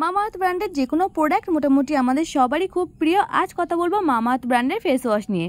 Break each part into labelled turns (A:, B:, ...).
A: Mamaearth ব্র্যান্ডের যে কোনো প্রোডাক্ট মোটামুটি আমাদের সবারই খুব প্রিয়। আজ কথা বলবো মামাআর্থ ব্র্যান্ডের ফেস ওয়াশ নিয়ে।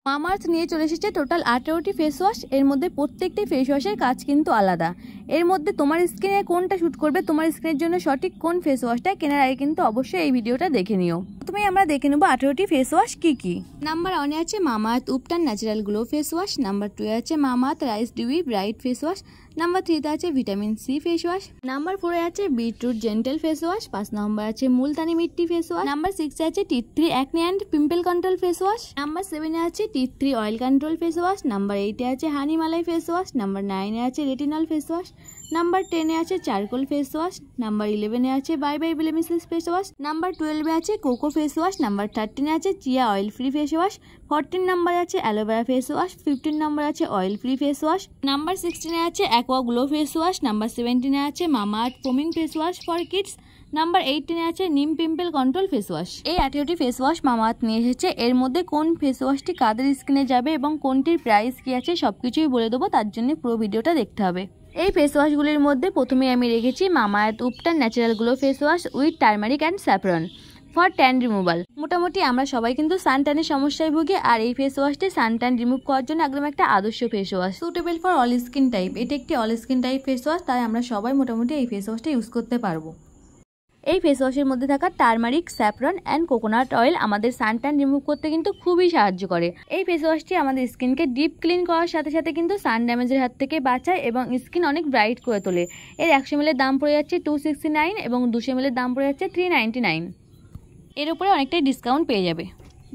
A: মামাআর্থ নিয়ে চলে এসেছে টোটাল 18টি ফেস ওয়াশ। এর মধ্যে প্রত্যেকটি ফেস ওয়াশের কাজ কিন্তু আলাদা। এর মধ্যে তোমার স্কিনে কোনটা শ্যুট করবে, তোমার স্কিনের জন্য সঠিক কোন ফেস ওয়াশটা কেনার আগে কিন্তু অবশ্যই এই ভিডিওটা দেখে নিও। প্রথমেই আমরা দেখে নেবো 18টি ফেস ওয়াশ কি কি। নাম্বার 1 আছে Mamaearth ubtan natural glow face wash. Number 2 আছে Mamaearth rice dewy bright face wash. Number 3 তে আছে vitamin C face wash. Number 4 এ আছে বিটরুট জেন্টেল ফেস ওয়াশ। 5 নম্বর আছে multani mitti face wash. Number 6 এ আছে টি3 acne and pimple control face wash. Number 7 এ আছে টি3 oil control face wash. Number 8 এ আছে honey malai face wash. Number 9 এ আছে রেটিনল ফেস ওয়াশ। নাম্বার 10 এ আছে চারকোল ফেস ওয়াশ। নাম্বার 11 এ আছে bye bye blemishless face wash. Number 12 এ আছে কোকো ফেস ওয়াশ। নাম্বার 13 এ আছে chia oil free face wash. 14 নম্বরে আছে অ্যালোভেরা ফেস ওয়াশ। 15 নম্বরে আছে oil free face wash. Number 16 এ আছে aqua glow face wash. Number 17 এ আছে Mamaearth foaming face wash for kids. Number 18 এ আছে নিম পিম্পল কন্ট্রোল ফেস ওয়াশ। এই 18টি ফেস ওয়াশ মামাআর্থ নিয়ে এসেছে। এর মধ্যে কোন ফেস ওয়াশটি কাদের স্কিনে যাবে এবং কোনটির প্রাইস কি আছে সবকিছুই বলে দেবো, তার জন্য পুরো ভিডিওটা দেখতে হবে। এই ফেস ওয়াশগুলির মধ্যে প্রথমে আমি রেখেছি Mamaearth ubtan natural glow face wash with turmeric and saffron for tan removal. মোটামুটি আমরা সবাই কিন্তু সানট্যানের সমস্যায় ভুগি, আর এই ফেস ওয়াশটি সানট্যান রিমুভ করার জন্য একদম একটা আদর্শ face wash, suitable for all skin type. এটি একটি all skin type face wash, তাই আমরা সবাই মোটামুটি এই ফেস ওয়াশটা ইউজ করতে পারবো। এই ফেস ওয়াশের মধ্যে থাকা turmeric, saffron and coconut oil আমাদের সানট্যান রিমুভ করতে কিন্তু খুবই সাহায্য করে। এই ফেস ওয়াশটি আমাদের স্কিনকে ডিপ ক্লিন করার সাথে সাথে কিন্তু সান ড্যামেজের হাত থেকে বাঁচায় এবং স্কিন অনেক ব্রাইট করে তোলে। এর 100 ml দাম পড়ে যাচ্ছে 269 এবং 200 ml দাম পড়ে যাচ্ছে 399। এর উপরে অনেকটাই ডিসকাউন্ট পেয়ে যাবে।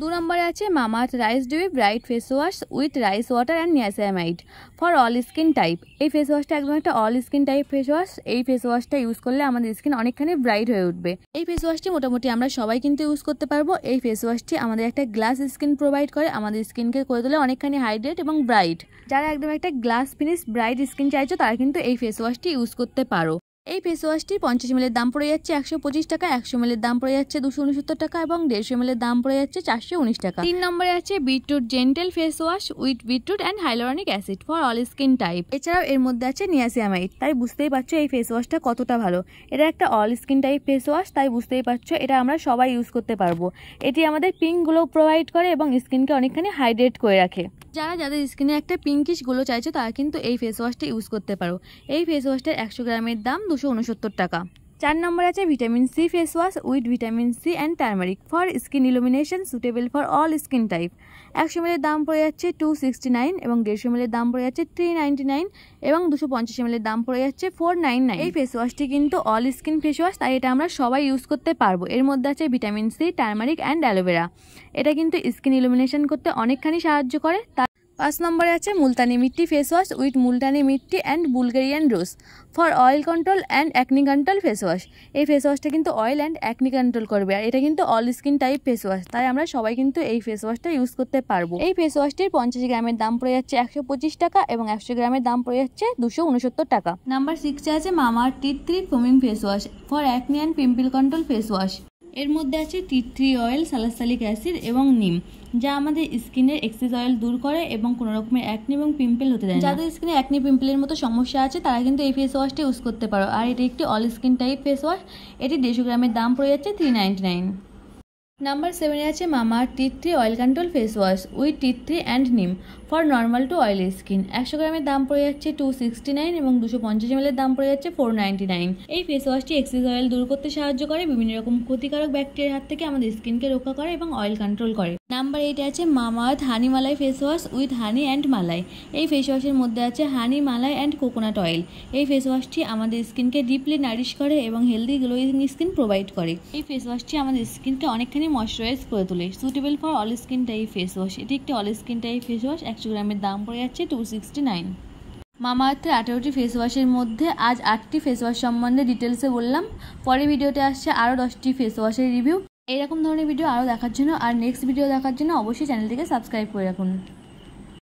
A: 2 নম্বরে আছে Mamaearth rice dewy bright face wash with rice water and niacinamide for all skin type. এই ফেস ওয়াশটা একদম একটা all skin type face wash. এই ফেস ওয়াশটা ইউজ করলে আমাদের স্কিন অনেকখানি ব্রাইট হয়ে উঠবে। এই ফেস ওয়াশটি মোটামুটি আমরা সবাই কিন্তু ইউজ করতে পারবো। এই ফেস ওয়াশটি আমাদের একটা গ্লাস স্কিন প্রোভাইড করে, আমাদের স্কিনকে করে তোলে অনেকখানি হাইড্রেট এবং ব্রাইট। যারা একদম একটা গ্লাস ফিনিশ ব্রাইট স্কিন চাইছো তারা কিন্তু এই ফেস ওয়াশটি ইউজ করতে পারো। এই ফেস ওয়াশটি 50 ml দাম পড়ে যাচ্ছে 125 টাকা, 100 ml দাম পড়ে যাচ্ছে 269 টাকা এবং 150 ml দাম পড়ে যাচ্ছে 419 টাকা। 3 নম্বরে আছে beetroot gentle face wash with beetroot and hyaluronic acid for all skin type. এছাড়াও এর মধ্যে আছে নিয়াসিনামাইড, তাই বুঝতেই পারছো এই ফেস ওয়াশটা কতটা ভালো। এটা একটা all skin type face wash, তাই বুঝতেই পারছো এটা আমরা সবাই ইউজ করতে পারবো। এটি আমাদের পিঙ্ক গ্লো প্রোভাইড করে এবং স্কিনকে অনেকখানি হাইড্রেট করে রাখে। যাদের স্কিনে একটা পিঙ্কিশ গ্লো চাইছো তারা কিন্তু এই ফেস ওয়াশটা ইউজ করতে পারো। এই ফেস ওয়াশটার 100 গ্রামের দাম 269 টাকা। 4 নম্বর আছে vitamin C face wash with vitamin C and turmeric for skin illumination suitable for all skin type. 100 ml দাম পড়ে যাচ্ছে 269 এবং 150 ml দাম পড়ে যাচ্ছে 399 এবং 250 ml দাম পড়ে যাচ্ছে 499। এই ফেস ওয়াশটি কিন্তু অল স্কিন ফেস ওয়াশ, তাই এটা আমরা সবাই ইউজ করতে পারবো। এর মধ্যে আছে vitamin C, turmeric and aloe vera. এটা কিন্তু স্কিন ইলুমিনেশন করতে অনেকখানি সাহায্য করে। 5 নম্বরে আছে multani mitti face wash with Multani mitti and Bulgarian rose for oil control and acne control face wash. এই ফেস ওয়াশটা কিন্তু অয়েল অ্যান্ড অ্যাকনি কন্ট্রোল করবে, আর এটা কিন্তু all skin type face wash, তাই আমরা সবাই কিন্তু এই ফেস ওয়াশটা ইউজ করতে পারবো। এই ফেস ওয়াশটির 50 গ্রামের দাম পড়ে যাচ্ছে 125 টাকা এবং 100 গ্রামের দাম পড়ে যাচ্ছে 269 টাকা। নাম্বার 6 আছে মামাআর্থ টি3 foaming face wash for acne and pimple control face wash. এর মধ্যে আছে টি3 অয়েল, স্যালিসাইলিক অ্যাসিড এবং নিম, যা আমাদের স্কিনের এক্সেস অয়েল দূর করে এবং কোনো রকমের অ্যাকনি এবং পিম্পল হতে দেয় না। যাদের স্কিনে অ্যাকনি পিম্পলের মতো সমস্যা আছে তারা কিন্তু এই ফেস ওয়াশটা ইউজ করতে পারো। আর এটি একটি all skin type face wash. এটি 150 গ্রামের দাম পড়ে যাচ্ছে 399। নাম্বার 7 এ আছে মামাআর্থ টি3 oil control face wash with টি3 and neem for normal to oily skin. 100 গ্রামের দাম পড়ে যাচ্ছে 269 এবং 250 ml দাম পড়ে যাচ্ছে 499। এই ফেস ওয়াশটি এক্সেস অয়েল দূর করতে সাহায্য করে, বিভিন্ন রকম ক্ষতিকারক ব্যাকটেরিয়ার হাত থেকে আমাদের স্কিনকে রক্ষা করে এবং অয়েল কন্ট্রোল করে। নাম্বার 8 আছে Mamaearth honey malai face wash with honey and malai. এই ফেস ওয়াশের মধ্যে আছে honey, malai and coconut oil. এই ফেস ওয়াশটি আমাদের স্কিনকে ডিপলি নারিশ করে এবং হেলদি গ্লোয়িং স্কিন প্রোভাইড করে। এই ফেস ওয়াশটি আমাদের স্কিনকে অনেকখানি ময়শ্চারাইজ করে তোলে, suitable for all skin type face wash. এটি একটি all skin type face wash. 100 গ্রামের দাম পড়ে যাচ্ছে 269। মামাআর্থের 18টি ফেস ওয়াশের মধ্যে আজ 8টি ফেস ওয়াশ সম্বন্ধে ডিটেলসে বললাম। পরের ভিডিওতে আসছে আরও 10টি ফেস ওয়াশের রিভিউ। এইরকম ধরনের ভিডিও আরও দেখার জন্য আর নেক্সট ভিডিও দেখার জন্য অবশ্যই চ্যানেলটিকে সাবস্ক্রাইব করে রাখুন।